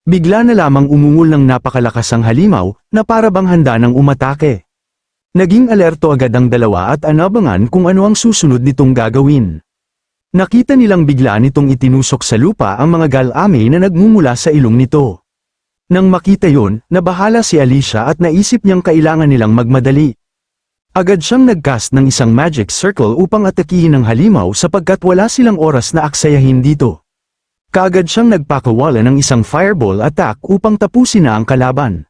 Bigla na lamang umungol ng napakalakas ang halimaw, na para bang handa ng umatake. Naging alerto agad ang dalawa at anabangan kung ano ang susunod nitong gagawin. Nakita nilang bigla nitong itinusok sa lupa ang mga galame na nagmumula sa ilong nito. Nang makita yon, nabahala si Alicia at naisip niyang kailangan nilang magmadali. Agad siyang nagcast ng isang magic circle upang atakihin ang halimaw sapagkat wala silang oras na aksayahin dito. Kaagad siyang nagpakawala ng isang fireball attack upang tapusin na ang kalaban.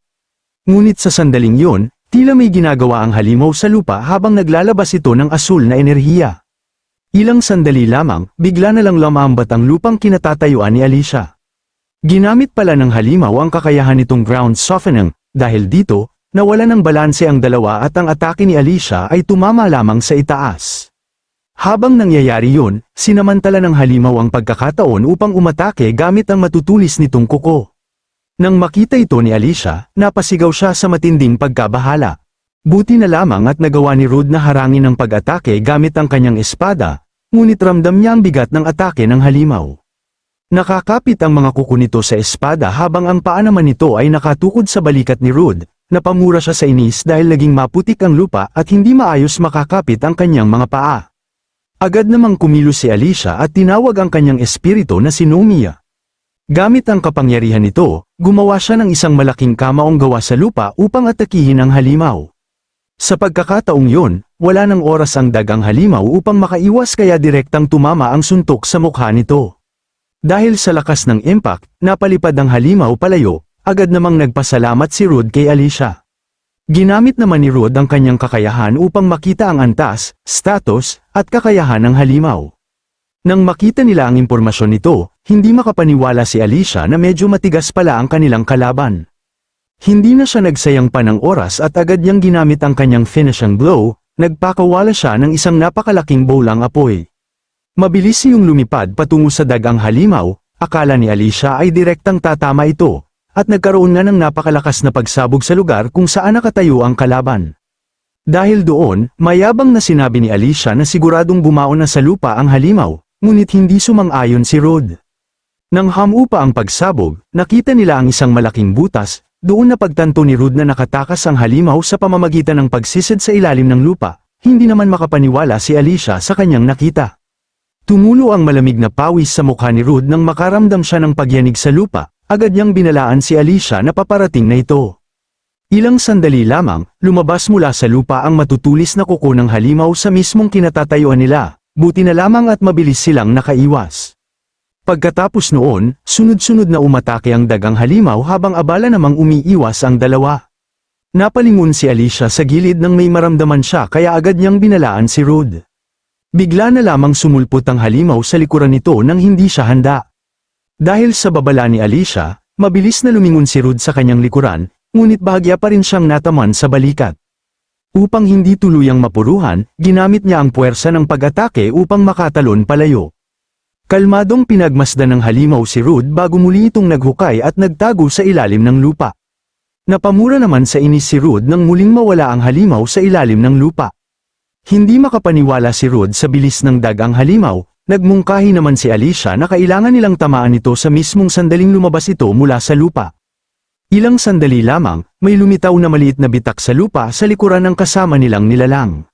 Ngunit sa sandaling yon, tila may ginagawa ang halimaw sa lupa habang naglalabas ito ng asul na enerhiya. Ilang sandali lamang, bigla na lang lumambat ang lupang kinatatayuan ni Alicia. Ginamit pala ng halimaw ang kakayahan nitong ground softening, dahil dito, nawala ng balanse ang dalawa at ang atake ni Alicia ay tumama lamang sa itaas. Habang nangyayari yun, sinamantala ng halimaw ang pagkakataon upang umatake gamit ang matutulis nitong kuko. Nang makita ito ni Alicia, napasigaw siya sa matinding pagkabahala. Buti na lamang at nagawa ni Rude na harangin ang pag-atake gamit ang kanyang espada, ngunit ramdam niya ang bigat ng atake ng halimaw. Nakakapit ang mga kuko nito sa espada habang ang paa naman nito ay nakatukod sa balikat ni Rude. Napamura siya sa inis dahil naging maputik ang lupa at hindi maayos makakapit ang kanyang mga paa. Agad namang kumilos si Alicia at tinawag ang kanyang espiritu na si Nomiya. Gamit ang kapangyarihan nito, gumawa siya ng isang malaking kamaong gawa sa lupa upang atakihin ang halimaw. Sa pagkakataong yun, wala ng oras ang dagang halimaw upang makaiwas kaya direktang tumama ang suntok sa mukha nito. Dahil sa lakas ng impact, napalipad ang halimaw palayo, agad namang nagpasalamat si Rude kay Alicia. Ginamit naman ni Rude ang kanyang kakayahan upang makita ang antas, status, at kakayahan ng halimaw. Nang makita nila ang impormasyon nito, hindi makapaniwala si Alicia na medyo matigas pala ang kanilang kalaban. Hindi na siya nagsayang pa ng oras at agad niyang ginamit ang kanyang finishing blow, nagpakawala siya ng isang napakalaking bolang apoy. Mabilis siyang lumipad patungo sa dagang halimaw, akala ni Alicia ay direktang tatama ito. At nagkaroon nga ng napakalakas na pagsabog sa lugar kung saan nakatayo ang kalaban. Dahil doon, mayabang na sinabi ni Alicia na siguradong bumaon na sa lupa ang halimaw, ngunit hindi sumang-ayon si Rude. Nang hamupa ang pagsabog, nakita nila ang isang malaking butas, doon napagtanto ni Rude na nakatakas ang halimaw sa pamamagitan ng pagsisid sa ilalim ng lupa, hindi naman makapaniwala si Alicia sa kanyang nakita. Tumulo ang malamig na pawis sa mukha ni Rude nang makaramdam siya ng pagyanig sa lupa. Agad niyang binalaan si Alicia na paparating na ito. Ilang sandali lamang, lumabas mula sa lupa ang matutulis na kuko ng halimaw sa mismong kinatatayuan nila, buti na lamang at mabilis silang nakaiwas. Pagkatapos noon, sunod-sunod na umatake ang dagang halimaw habang abala namang umiiwas ang dalawa. Napalingon si Alicia sa gilid nang may maramdaman siya kaya agad niyang binalaan si Rude. Bigla na lamang sumulpot ang halimaw sa likuran nito nang hindi siya handa. Dahil sa babala ni Alicia, mabilis na lumingon si Rude sa kanyang likuran, ngunit bahagya pa rin siyang nataman sa balikat. Upang hindi tuluyang mapuruhan, ginamit niya ang puwersa ng pag-atake upang makatalon palayo. Kalmadong pinagmasdan ng halimaw si Rude bago muli itong naghukay at nagtago sa ilalim ng lupa. Napamura naman sa inis si Rude nang muling mawala ang halimaw sa ilalim ng lupa. Hindi makapaniwala si Rude sa bilis ng dagang halimaw. Nagmungkahi naman si Alicia na kailangan nilang tamaan ito sa mismong sandaling lumabas ito mula sa lupa. Ilang sandali lamang, may lumitaw na maliit na bitak sa lupa sa likuran ng kasama nilang nilalang.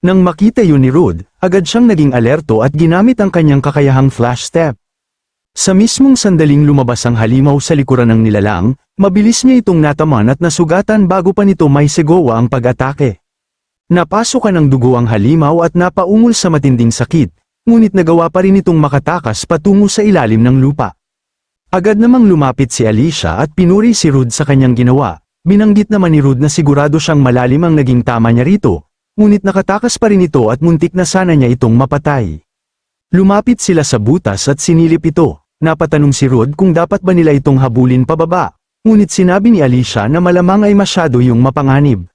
Nang makita yun ni Rude, agad siyang naging alerto at ginamit ang kanyang kakayahang flash step. Sa mismong sandaling lumabas ang halimaw sa likuran ng nilalang, mabilis niya itong nataman at nasugatan bago pa nito may segowa ang pag-atake. Napasukan ng dugo ang halimaw at napaungol sa matinding sakit. Ngunit nagawa pa rin itong makatakas patungo sa ilalim ng lupa. Agad namang lumapit si Alicia at pinuri si Rude sa kanyang ginawa. Binanggit naman ni Rude na sigurado siyang malalim ang naging tama niya rito, ngunit nakatakas pa rin ito at muntik na sana niya itong mapatay. Lumapit sila sa butas at sinilip ito. Napatanong si Rude kung dapat ba nila itong habulin pababa, ngunit sinabi ni Alicia na malamang ay masyado yung mapanganib.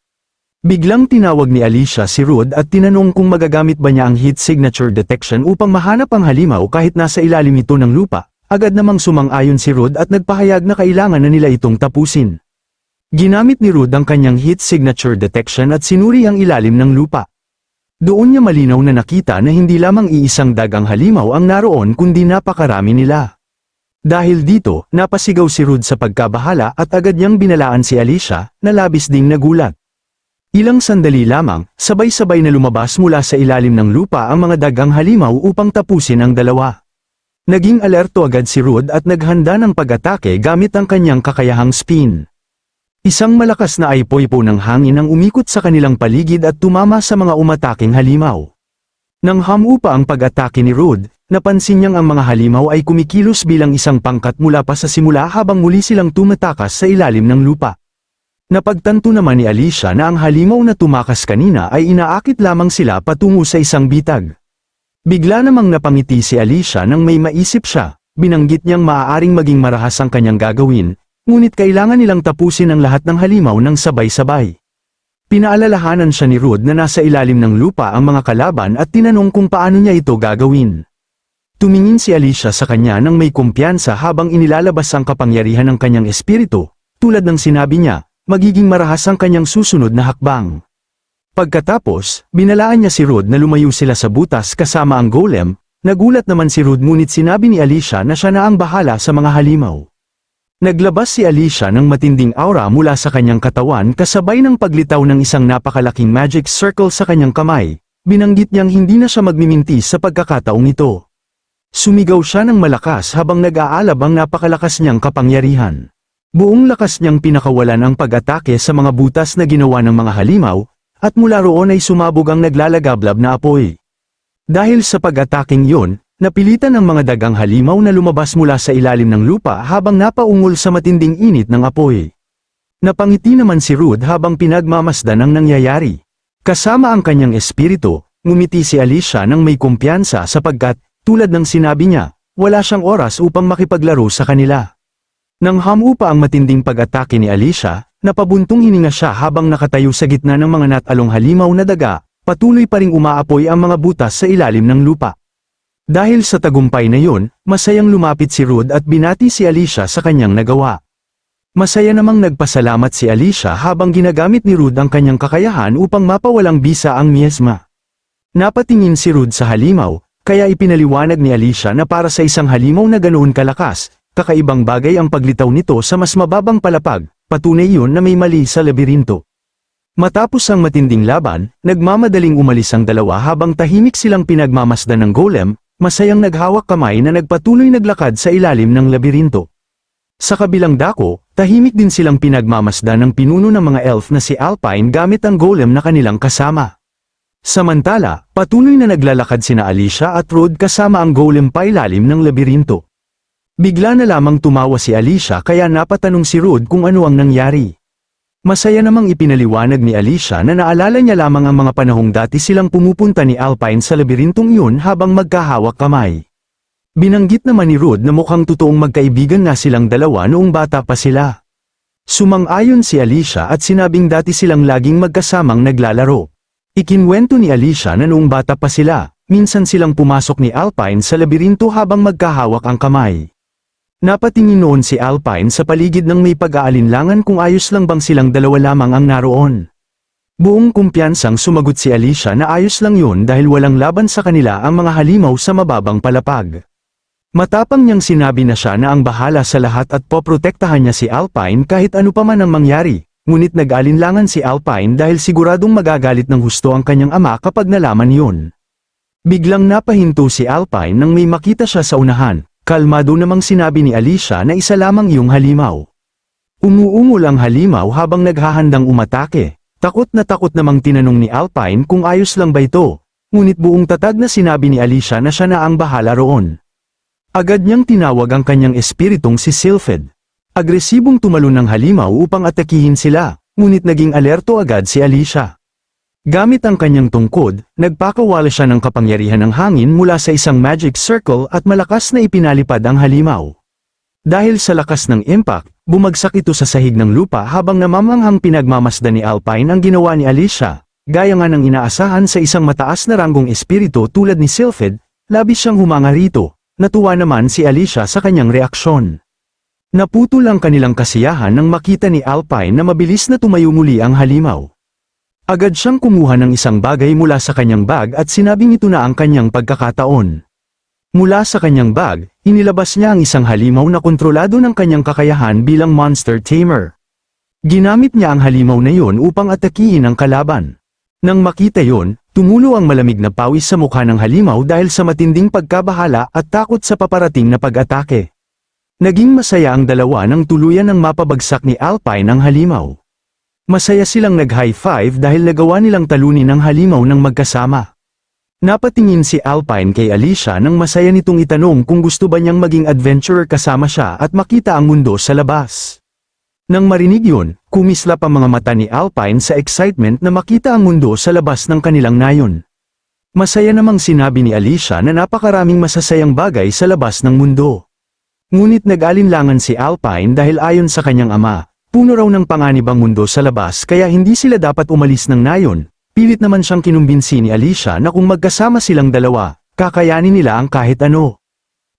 Biglang tinawag ni Alicia si Rude at tinanong kung magagamit ba niya ang heat signature detection upang mahanap ang halimaw kahit nasa ilalim ito ng lupa. Agad namang sumang-ayon si Rude at nagpahayag na kailangan na nila itong tapusin. Ginamit ni Rude ang kanyang heat signature detection at sinuri ang ilalim ng lupa. Doon niya malinaw na nakita na hindi lamang iisang dagang halimaw ang naroon kundi napakarami nila. Dahil dito, napasigaw si Rude sa pagkabahala at agad niyang binalaan si Alicia, na labis ding nagulat. Ilang sandali lamang, sabay-sabay na lumabas mula sa ilalim ng lupa ang mga dagang halimaw upang tapusin ang dalawa. Naging alerto agad si Rude at naghanda ng pag-atake gamit ang kanyang kakayahang spin. Isang malakas na aipoy-po ng hangin ang umikot sa kanilang paligid at tumama sa mga umataking halimaw. Nang hamupa ang pag-atake ni Rude, napansin niyang ang mga halimaw ay kumikilos bilang isang pangkat mula pa sa simula habang muli silang tumatakas sa ilalim ng lupa. Napagtanto naman ni Alicia na ang halimaw na tumakas kanina ay inaakit lamang sila patungo sa isang bitag. Bigla namang napangiti si Alicia nang may maisip siya, binanggit niyang maaaring maging marahas ang kanyang gagawin, ngunit kailangan nilang tapusin ang lahat ng halimaw ng sabay-sabay. Pinaalalahanan siya ni Rude na nasa ilalim ng lupa ang mga kalaban at tinanong kung paano niya ito gagawin. Tumingin si Alicia sa kanya nang may kumpiyansa habang inilalabas ang kapangyarihan ng kanyang espiritu, tulad ng sinabi niya, magiging marahas ang kanyang susunod na hakbang. Pagkatapos, binalaan niya si Rude na lumayo sila sa butas kasama ang golem. Nagulat naman si Rude ngunit sinabi ni Alicia na siya na ang bahala sa mga halimaw. Naglabas si Alicia ng matinding aura mula sa kanyang katawan kasabay ng paglitaw ng isang napakalaking magic circle sa kanyang kamay. Binanggit niyang hindi na siya magmiminti sa pagkakataong ito. Sumigaw siya ng malakas habang nag-aalab ang napakalakas niyang kapangyarihan. Buong lakas niyang pinakawalan ang pag-atake sa mga butas na ginawa ng mga halimaw, at mula roon ay sumabog ang naglalagablab na apoy. Dahil sa pag-ataking yun, napilitan ang mga dagang halimaw na lumabas mula sa ilalim ng lupa habang napaungol sa matinding init ng apoy. Napangiti naman si Rude habang pinagmamasdan ang nangyayari. Kasama ang kanyang espiritu, ngumiti si Alicia nang may kumpiyansa sapagkat, tulad ng sinabi niya, wala siyang oras upang makipaglaro sa kanila. Nang hamupa ang matinding pag-atake ni Alicia, napabuntong hininga siya habang nakatayo sa gitna ng mga natalong halimaw na daga, patuloy pa ring umaapoy ang mga butas sa ilalim ng lupa. Dahil sa tagumpay na yun, masayang lumapit si Rude at binati si Alicia sa kanyang nagawa. Masaya namang nagpasalamat si Alicia habang ginagamit ni Rude ang kanyang kakayahan upang mapawalang bisa ang miasma. Napatingin si Rude sa halimaw, kaya ipinaliwanag ni Alicia na para sa isang halimaw na ganoon kalakas, kakaibang bagay ang paglitaw nito sa mas mababang palapag, patunay yun na may mali sa labirinto. Matapos ang matinding laban, nagmamadaling umalis ang dalawa habang tahimik silang pinagmamasdan ng golem, masayang naghawak kamay na nagpatuloy naglakad sa ilalim ng labirinto. Sa kabilang dako, tahimik din silang pinagmamasdan ng pinuno ng mga elf na si Alpine gamit ang golem na kanilang kasama. Samantala, patuloy na naglalakad sina Alicia at Rude kasama ang golem pailalim ng labirinto. Bigla na lamang tumawa si Alicia kaya napatanong si Rude kung ano ang nangyari. Masaya namang ipinaliwanag ni Alicia na naalala niya lamang ang mga panahong dati silang pumupunta ni Alpine sa labirintong yun habang magkahawak kamay. Binanggit naman ni Rude na mukhang totoong magkaibigan na silang dalawa noong bata pa sila. Sumang-ayon si Alicia at sinabing dati silang laging magkasamang naglalaro. Ikinwento ni Alicia na noong bata pa sila, minsan silang pumasok ni Alpine sa labirinto habang magkahawak ang kamay. Napatingin noon si Alpine sa paligid ng may pag-aalinlangan kung ayos lang bang silang dalawa lamang ang naroon. Buong kumpiyansang sumagot si Alicia na ayos lang yun dahil walang laban sa kanila ang mga halimaw sa mababang palapag. Matapang niyang sinabi na siya na ang bahala sa lahat at poprotektahan niya si Alpine kahit ano pa man ang mangyari, ngunit nag-alinlangan si Alpine dahil siguradong magagalit ng husto ang kanyang ama kapag nalaman yun. Biglang napahinto si Alpine nang may makita siya sa unahan. Kalmado namang sinabi ni Alicia na isa lamang iyong halimaw. Umuungol ang halimaw habang naghahandang umatake. Takot namang tinanong ni Alpine kung ayos lang ba ito, ngunit buong tatag na sinabi ni Alicia na siya na ang bahala roon. Agad niyang tinawag ang kanyang espiritong si Sylphid. Agresibong tumalon ng halimaw upang atakihin sila, ngunit naging alerto agad si Alicia. Gamit ang kanyang tungkod, nagpakawala siya ng kapangyarihan ng hangin mula sa isang magic circle at malakas na ipinalipad ang halimaw. Dahil sa lakas ng impact, bumagsak ito sa sahig ng lupa habang namamanghang pinagmamasdan ni Alpine ang ginawa ni Alicia. Gaya nga ng inaasahan sa isang mataas na ranggong espiritu tulad ni Sylphid, labis siyang humanga rito. Natuwa naman si Alicia sa kanyang reaksyon. Naputol ang kanilang kasiyahan nang makita ni Alpine na mabilis na tumayo muli ang halimaw. Agad siyang kumuha ng isang bagay mula sa kanyang bag at sinabing ito na ang kanyang pagkakataon. Mula sa kanyang bag, inilabas niya ang isang halimaw na kontrolado ng kanyang kakayahan bilang monster tamer. Ginamit niya ang halimaw na yun upang atakihin ang kalaban. Nang makita yun, tumulo ang malamig na pawis sa mukha ng halimaw dahil sa matinding pagkabahala at takot sa paparating na pag-atake. Naging masaya ang dalawa nang tuluyan ng mapabagsak ni Alpine ang halimaw. Masaya silang nag-high five dahil nagawa nilang talunin ang halimaw ng magkasama. Napatingin si Alpine kay Alicia nang masaya nitong itanong kung gusto ba niyang maging adventurer kasama siya at makita ang mundo sa labas. Nang marinig yun, kumislap ang mga mata ni Alpine sa excitement na makita ang mundo sa labas ng kanilang nayon. Masaya namang sinabi ni Alicia na napakaraming masasayang bagay sa labas ng mundo. Ngunit nag-alinlangan si Alpine dahil ayon sa kanyang ama, puno raw ng panganib ang mundo sa labas kaya hindi sila dapat umalis ng nayon. Pilit naman siyang kinumbinsi ni Alicia na kung magkasama silang dalawa, kakayanin nila ang kahit ano.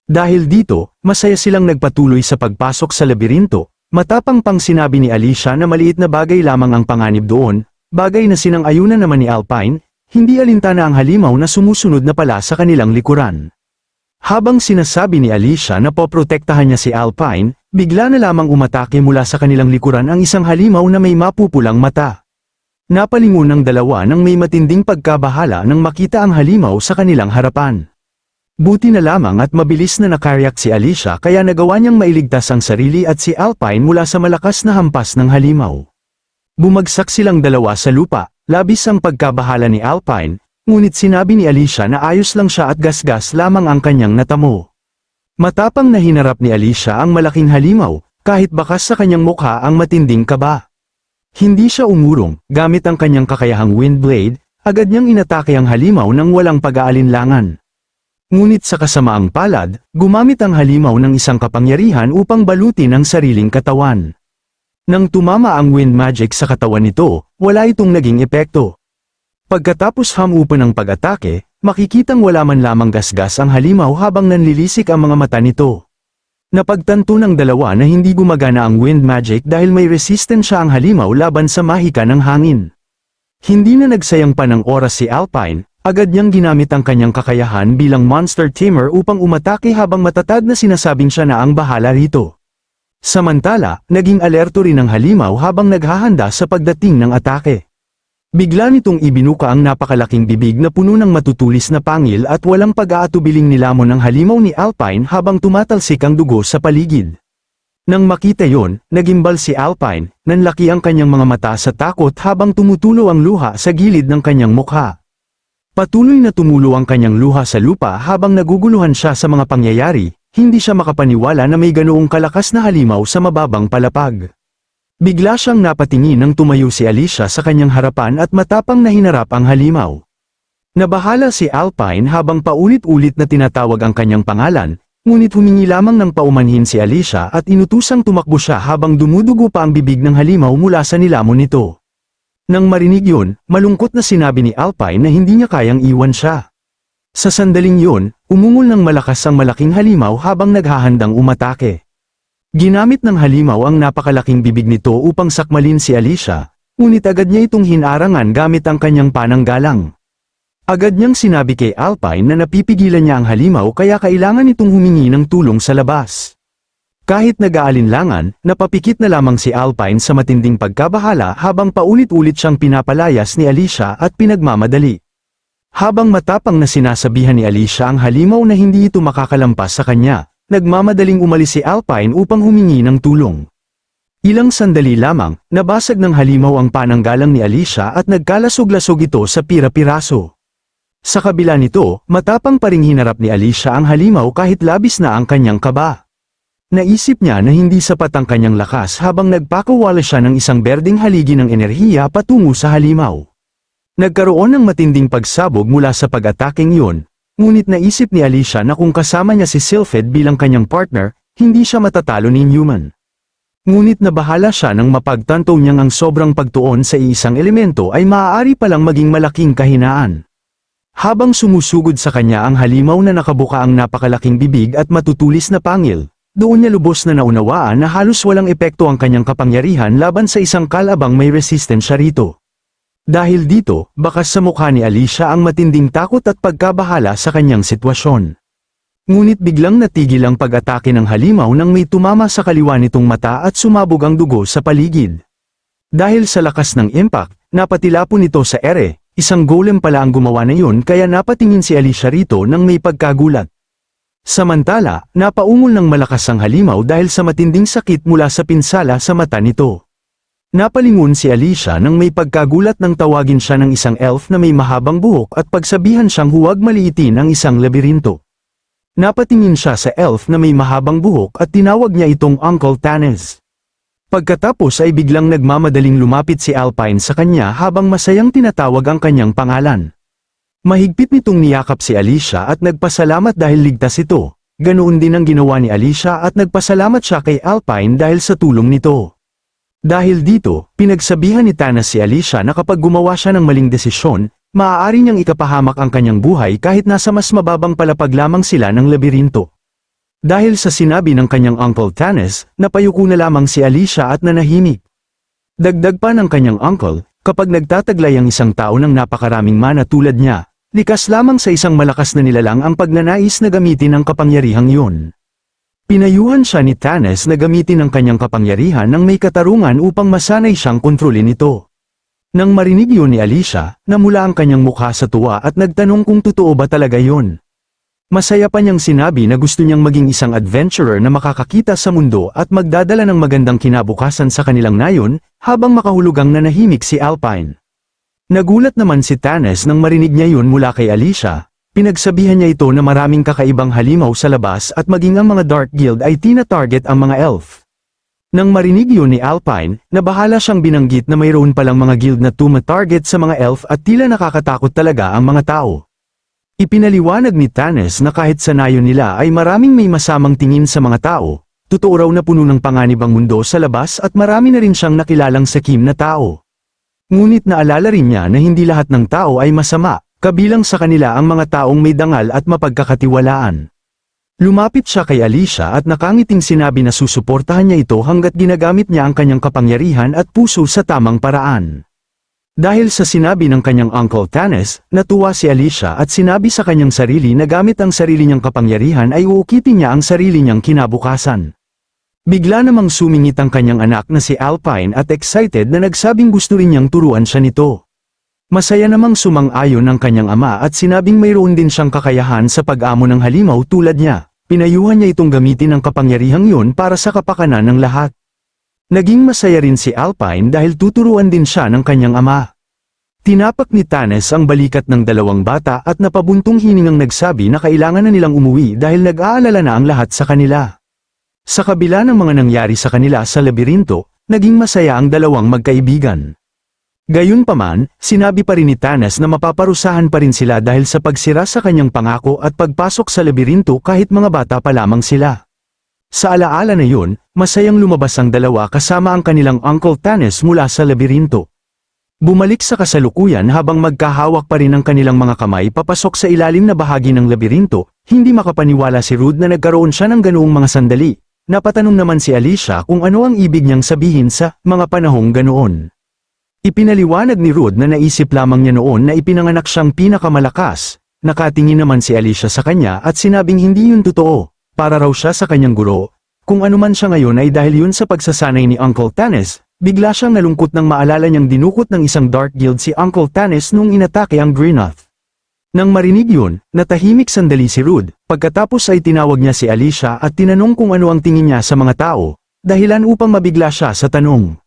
Dahil dito, masaya silang nagpatuloy sa pagpasok sa labirinto. Matapang pang sinabi ni Alicia na maliit na bagay lamang ang panganib doon, bagay na sinang-ayunan naman ni Alpine, hindi alintana ang halimaw na sumusunod na pala sa kanilang likuran. Habang sinasabi ni Alicia na poprotektahan niya si Alpine, bigla na lamang umatake mula sa kanilang likuran ang isang halimaw na may mapupulang mata. Napalingon ng dalawa nang may matinding pagkabahala nang makita ang halimaw sa kanilang harapan. Buti na lamang at mabilis na nakaryak si Alicia kaya nagawa niyang mailigtas ang sarili at si Alpine mula sa malakas na hampas ng halimaw. Bumagsak silang dalawa sa lupa, labis ang pagkabahala ni Alpine, ngunit sinabi ni Alicia na ayos lang siya at gasgas lamang ang kanyang natamo. Matapang na hinarap ni Alicia ang malaking halimaw, kahit bakas sa kanyang mukha ang matinding kaba. Hindi siya umurong, gamit ang kanyang kakayahang wind blade, agad niyang inatake ang halimaw nang walang pag-aalinlangan. Ngunit sa kasamaang palad, gumamit ang halimaw ng isang kapangyarihan upang balutin ang sariling katawan. Nang tumama ang wind magic sa katawan nito, wala itong naging epekto. Pagkatapos hamupan ng pag-atake, makikitang wala man lamang gasgas ang halimaw habang nanlilisik ang mga mata nito. Napagtanto ng dalawa na hindi gumagana ang wind magic dahil may resistensya ang halimaw laban sa mahika ng hangin. Hindi na nagsayang pa ng oras si Alpine. Agad niyang ginamit ang kanyang kakayahan bilang monster tamer upang umatake habang matatag na sinasabing siya na ang bahala rito. Samantala, naging alerto rin ang halimaw habang naghahanda sa pagdating ng atake. Bigla nitong ibinuka ang napakalaking bibig na puno ng matutulis na pangil at walang pag-aatubiling nilamon ng halimaw ni Alpine habang tumatalsik ang dugo sa paligid. Nang makita yon, nagimbal si Alpine, nanlaki ang kanyang mga mata sa takot habang tumutulo ang luha sa gilid ng kanyang mukha. Patuloy na tumulo ang kanyang luha sa lupa habang naguguluhan siya sa mga pangyayari, hindi siya makapaniwala na may ganoong kalakas na halimaw sa mababang palapag. Bigla siyang napatingin nang tumayo si Alicia sa kanyang harapan at matapang na hinarap ang halimaw. Nabahala si Alpine habang paulit-ulit na tinatawag ang kanyang pangalan, ngunit humingi lamang ng paumanhin si Alicia at inutusang tumakbo siya habang dumudugo pa ang bibig ng halimaw mula sa nilamon nito. Nang marinig yun, malungkot na sinabi ni Alpine na hindi niya kayang iwan siya. Sa sandaling yun, umungol ng malakas ang malaking halimaw habang naghahandang umatake. Ginamit ng halimaw ang napakalaking bibig nito upang sakmalin si Alicia, ngunit agad niya itong hinarangan gamit ang kanyang pananggalang. Agad niyang sinabi kay Alpine na napipigilan niya ang halimaw kaya kailangan itong humingi ng tulong sa labas. Kahit nag-aalinlangan, napapikit na lamang si Alpine sa matinding pagkabahala habang paulit-ulit siyang pinapalayas ni Alicia at pinagmamadali. Habang matapang na sinasabihan ni Alicia ang halimaw na hindi ito makakalampas sa kanya, nagmamadaling umalis si Alpine upang humingi ng tulong. Ilang sandali lamang, nabasag ng halimaw ang pananggalang ni Alicia at nagkalasog-lasog ito sa pira-piraso. Sa kabila nito, matapang pa ring hinarap ni Alicia ang halimaw kahit labis na ang kanyang kaba. Naisip niya na hindi sapat ang kanyang lakas habang nagpakawala siya ng isang berdeng haligi ng enerhiya patungo sa halimaw. Nagkaroon ng matinding pagsabog mula sa pag-ataking yun, ngunit naisip ni Alicia na kung kasama niya si Sylphid bilang kanyang partner, hindi siya matatalo ni Newman. Ngunit nabahala siya nang mapagtanto niyang ang sobrang pagtuon sa isang elemento ay maaari palang maging malaking kahinaan. Habang sumusugod sa kanya ang halimaw na nakabuka ang napakalaking bibig at matutulis na pangil, doon niya lubos na naunawaan na halos walang epekto ang kanyang kapangyarihan laban sa isang kalabang may resistensya rito. Dahil dito, bakas sa mukha ni Alicia ang matinding takot at pagkabahala sa kanyang sitwasyon. Ngunit biglang natigil ang pag-atake ng halimaw nang may tumama sa kaliwa nitong mata at sumabog ang dugo sa paligid. Dahil sa lakas ng impact, napatilapon ito sa ere, isang golem pala ang gumawa na yun kaya napatingin si Alicia rito nang may pagkagulat. Samantala, napaungol ng malakas ang halimaw dahil sa matinding sakit mula sa pinsala sa mata nito. Napalingon si Alicia nang may pagkagulat nang tawagin siya ng isang elf na may mahabang buhok at pagsabihan siyang huwag maliitin ang isang labirinto. Napatingin siya sa elf na may mahabang buhok at tinawag niya itong Uncle Tanes. Pagkatapos ay biglang nagmamadaling lumapit si Alpine sa kanya habang masayang tinatawag ang kanyang pangalan. Mahigpit nitong niyakap si Alicia at nagpasalamat dahil ligtas ito. Ganoon din ang ginawa ni Alicia at nagpasalamat siya kay Alpine dahil sa tulong nito. Dahil dito, pinagsabihan ni Tanas si Alicia na kapag gumawa siya ng maling desisyon, maaari niyang ikapahamak ang kanyang buhay kahit nasa mas mababang palapag lamang sila ng labirinto. Dahil sa sinabi ng kanyang Uncle Tanes, napayuko na lamang si Alicia at nanahimik. Dagdag pa ng kanyang uncle, kapag nagtataglay ang isang tao ng napakaraming mana tulad niya, likas lamang sa isang malakas na nilalang ang pagnanais na gamitin ang kapangyarihang yun. Pinayuhan siya ni Tanes na gamitin ang kanyang kapangyarihan ng may katarungan upang masanay siyang kontrolin ito. Nang marinig yun ni Alicia, namula ang kanyang mukha sa tuwa at nagtanong kung totoo ba talaga yun. Masaya pa niyang sinabi na gusto niyang maging isang adventurer na makakakita sa mundo at magdadala ng magandang kinabukasan sa kanilang nayon, habang makahulugang nanahimik si Alpine. Nagulat naman si Tanes nang marinig niya yun mula kay Alicia. Pinagsabihan niya ito na maraming kakaibang halimaw sa labas at maging ang mga Dark Guild ay tina-target ang mga elf. Nang marinig yun ni Alpine, nabahala siyang binanggit na mayroon palang mga guild na tuma-target sa mga elf at tila nakakatakot talaga ang mga tao. Ipinaliwanag ni Tanes na kahit sa nayon nila ay maraming may masamang tingin sa mga tao, totoo raw na puno ng panganib ang mundo sa labas at marami na rin siyang nakilalang sakim na tao. Ngunit naalala rin niya na hindi lahat ng tao ay masama, kabilang sa kanila ang mga taong may dangal at mapagkakatiwalaan. Lumapit siya kay Alicia at nakangiting sinabi na susuportahan niya ito hanggat ginagamit niya ang kanyang kapangyarihan at puso sa tamang paraan. Dahil sa sinabi ng kanyang Uncle Tanes, natuwa si Alicia at sinabi sa kanyang sarili na gamit ang sarili niyang kapangyarihan ay uukitin niya ang sarili niyang kinabukasan. Bigla namang sumingit ang kanyang anak na si Alpine at excited na nagsabing gusto rin niyang turuan siya nito. Masaya namang sumang-ayon ang kanyang ama at sinabing mayroon din siyang kakayahan sa pag-amo ng halimaw tulad niya. Pinayuhan niya itong gamitin ang kapangyarihang yun para sa kapakanan ng lahat. Naging masaya rin si Alpine dahil tuturuan din siya ng kanyang ama. Tinapak ni Tanes ang balikat ng dalawang bata at napabuntong hiningang nagsabi na kailangan na nilang umuwi dahil nag-aalala na ang lahat sa kanila. Sa kabila ng mga nangyari sa kanila sa labirinto, naging masaya ang dalawang magkaibigan. Gayunpaman, sinabi pa rin ni Tanes na mapaparusahan pa rin sila dahil sa pagsira sa kanyang pangako at pagpasok sa labirinto kahit mga bata pa lamang sila. Sa alaala na yun, masayang lumabas ang dalawa kasama ang kanilang Uncle Tanes mula sa labirinto. Bumalik sa kasalukuyan habang magkahawak pa rin ang kanilang mga kamay papasok sa ilalim na bahagi ng labirinto, hindi makapaniwala si Rude na nagkaroon siya ng ganoong mga sandali. Napatanong naman si Alicia kung ano ang ibig niyang sabihin sa mga panahong ganoon. Ipinaliwanag ni Rude na naisip lamang niya noon na ipinanganak siyang pinakamalakas. Nakatingin naman si Alicia sa kanya at sinabing hindi yun totoo. Para raw siya sa kanyang guro, kung anuman siya ngayon ay dahil yun sa pagsasanay ni Uncle Tanes, bigla siyang nalungkot nang maalala niyang dinukot ng isang Dark Guild si Uncle Tanes nung inatake ang Greenoth. Nang marinig yun, natahimik sandali si Rude, pagkatapos ay tinawag niya si Alicia at tinanong kung ano ang tingin niya sa mga tao, dahilan upang mabigla siya sa tanong.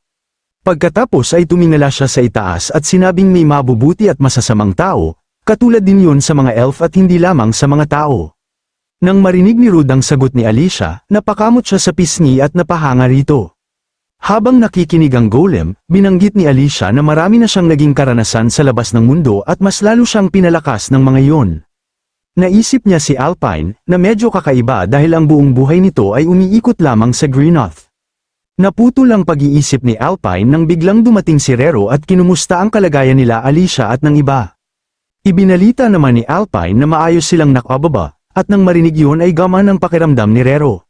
Pagkatapos ay tumingala siya sa itaas at sinabing may mabubuti at masasamang tao, katulad din yun sa mga elf at hindi lamang sa mga tao. Nang marinig ni Rude ang sagot ni Alicia, napakamot siya sa pisngi at napahanga rito. Habang nakikinig ang golem, binanggit ni Alicia na marami na siyang naging karanasan sa labas ng mundo at mas lalo siyang pinalakas ng mga iyon. Naisip niya si Alpine, na medyo kakaiba dahil ang buong buhay nito ay umiikot lamang sa Greenoth. Naputol ang pag-iisip ni Alpine nang biglang dumating si Rero at kinumusta ang kalagayan nila Alicia at ng iba. Ibinalita naman ni Alpine na maayos silang nakababa. At nang marinig yun ay gaman ang pakiramdam ni Rero.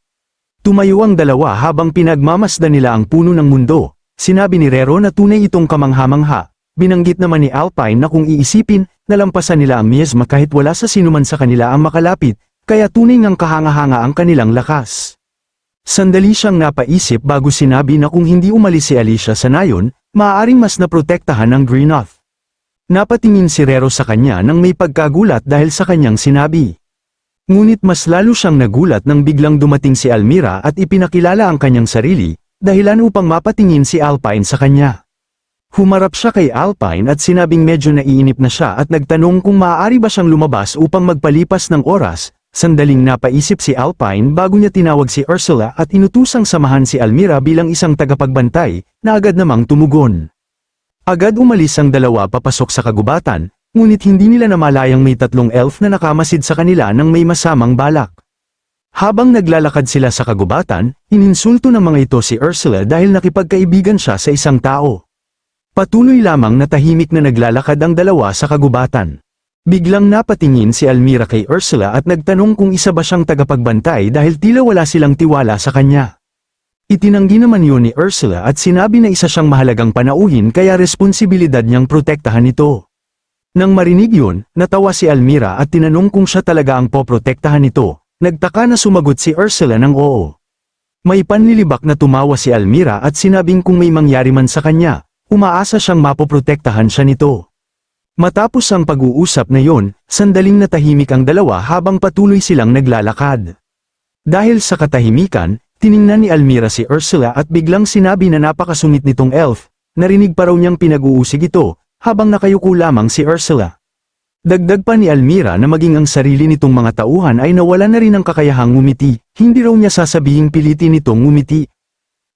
Tumayo ang dalawa habang pinagmamasdan nila ang puno ng mundo. Sinabi ni Rero na tunay itong kamangha-mangha. Binanggit naman ni Alpine na kung iisipin, nalampasan nila ang miasma kahit wala sa sinuman sa kanila ang makalapit, kaya tunay ngang kahanga-hanga ang kanilang lakas. Sandali siyang napaisip bago sinabi na kung hindi umalis si Alicia sa nayon, maaaring mas naprotektahan ng Greenough. Napatingin si Rero sa kanya nang may pagkagulat dahil sa kanyang sinabi. Ngunit mas lalo siyang nagulat nang biglang dumating si Almira at ipinakilala ang kanyang sarili, dahilan upang mapatingin si Alpine sa kanya. Humarap siya kay Alpine at sinabing medyo naiinip na siya at nagtanong kung maaari ba siyang lumabas upang magpalipas ng oras. Sandaling napaisip si Alpine bago niya tinawag si Ursula at inutusang samahan si Almira bilang isang tagapagbantay, na agad namang tumugon. Agad umalis ang dalawa papasok sa kagubatan, ngunit hindi nila namalayang may tatlong elf na nakamasid sa kanila ng may masamang balak. Habang naglalakad sila sa kagubatan, ininsulto ng mga ito si Ursula dahil nakipagkaibigan siya sa isang tao. Patuloy lamang na tahimik na naglalakad ang dalawa sa kagubatan. Biglang napatingin si Almira kay Ursula at nagtanong kung isa ba siyang tagapagbantay dahil tila wala silang tiwala sa kanya. Itinanggi naman yun ni Ursula at sinabi na isa siyang mahalagang panauhin kaya responsibilidad niyang protektahan ito. Nang marinig yun, natawa si Almira at tinanong kung siya talaga ang poprotektahan nito. Nagtaka na sumagot si Ursula ng oo. May panlilibak na tumawa si Almira at sinabing kung may mangyari man sa kanya, umaasa siyang mapoprotektahan siya nito. Matapos ang pag-uusap na yon, sandaling natahimik ang dalawa habang patuloy silang naglalakad. Dahil sa katahimikan, tiningnan ni Almira si Ursula at biglang sinabi na napakasungit nitong elf, narinig pa raw niyang pinag-uusig ito, habang nakayuko lamang si Ursula. Dagdag pa ni Almira na maging ang sarili nitong mga tauhan ay nawala na rin ang kakayahang ngumiti, hindi raw niya sasabihing pilitin nitong ngumiti.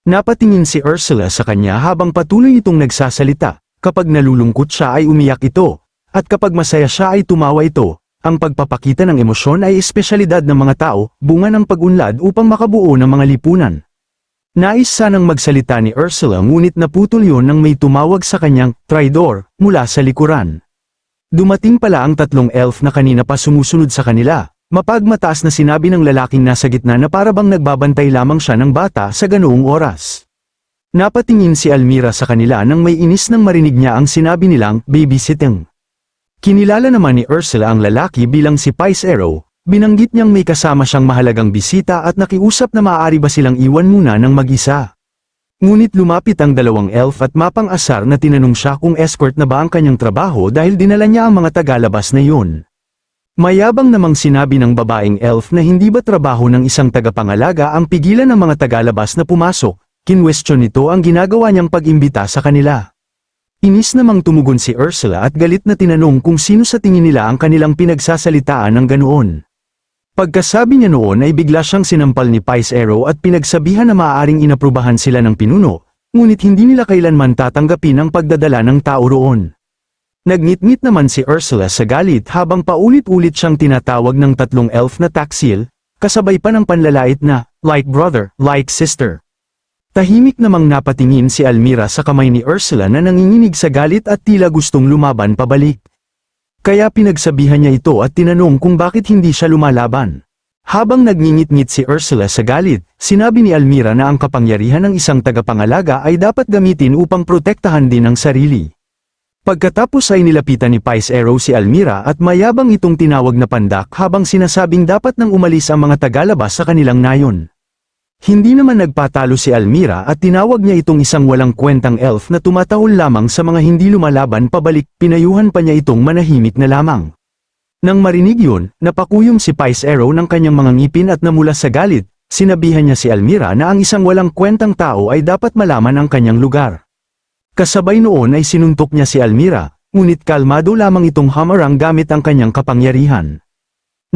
Napatingin si Ursula sa kanya habang patuloy itong nagsasalita. Kapag nalulungkot siya ay umiyak ito, at kapag masaya siya ay tumawa ito. Ang pagpapakita ng emosyon ay espesyalidad ng mga tao, bunga ng pag-unlad upang makabuo ng mga lipunan. Nais sanang magsalita ni Ursula ngunit naputol yon nang may tumawag sa kanyang traidor mula sa likuran. Dumating pala ang tatlong elf na kanina pa sumusunod sa kanila. Mapagmataas na sinabi ng lalaking nasa gitna na parabang nagbabantay lamang siya ng bata sa ganoong oras. Napatingin si Almira sa kanila nang may inis nang marinig niya ang sinabi nilang babysitting. Kinilala naman ni Ursula ang lalaki bilang si Pice Arrow, binanggit niyang may kasama siyang mahalagang bisita at nakiusap na maaari ba silang iwan muna ng mag-isa. Ngunit lumapit ang dalawang elf at mapang-asar na tinanong siya kung escort na ba ang kanyang trabaho dahil dinala niya ang mga tagalabas na yun. Mayabang namang sinabi ng babaeng elf na hindi ba trabaho ng isang tagapangalaga ang pigilan ng mga tagalabas na pumasok. Kinwestiyon nito ang ginagawa niyang pag-imbita sa kanila. Inis namang tumugon si Ursula at galit na tinanong kung sino sa tingin nila ang kanilang pinagsasalitaan ng ganoon. Pagkasabi niya noon ay bigla siyang sinampal ni Pice Arrow at pinagsabihan na maaaring inaprubahan sila ng pinuno, ngunit hindi nila kailanman tatanggapin ang pagdadala ng tao roon. Nagngit-ngit naman si Ursula sa galit habang paulit-ulit siyang tinatawag ng tatlong elf na taksil, kasabay pa ng panlalait na, like brother, like sister. Tahimik namang napatingin si Almira sa kamay ni Ursula na nanginginig sa galit at tila gustong lumaban pabalik. Kaya pinagsabihan niya ito at tinanong kung bakit hindi siya lumalaban. Habang nagngingit-ngit si Ursula sa galit, sinabi ni Almira na ang kapangyarihan ng isang tagapangalaga ay dapat gamitin upang protektahan din ang sarili. Pagkatapos ay nilapitan ni Pice Arrow si Almira at mayabang itong tinawag na pandak habang sinasabing dapat nang umalis ang mga tagalabas sa kanilang nayon. Hindi naman nagpatalo si Almira at tinawag niya itong isang walang kwentang elf na tumatahol lamang sa mga hindi lumalaban pabalik, pinayuhan pa niya itong manahimik na lamang. Nang marinig yun, napakuyom si Pice Arrow ng kanyang mga ngipin at namula sa galit, sinabihan niya si Almira na ang isang walang kwentang tao ay dapat malaman ang kanyang lugar. Kasabay noon ay sinuntok niya si Almira, ngunit kalmado lamang itong hamarang gamit ang kanyang kapangyarihan.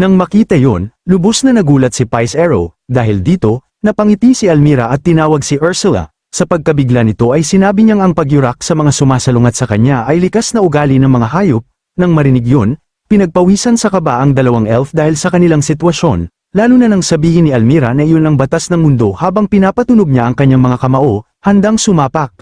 Nang makita yon, lubos na nagulat si Pice Arrow, dahil dito, napangiti si Almira at tinawag si Ursula. Sa pagkabigla nito ay sinabi niyang ang pagyurak sa mga sumasalungat sa kanya ay likas na ugali ng mga hayop. Nang marinig yun, pinagpawisan sa kaba ang dalawang elf dahil sa kanilang sitwasyon, lalo na nang sabihin ni Almira na iyon ang batas ng mundo habang pinapatunog niya ang kanyang mga kamao, handang sumapak.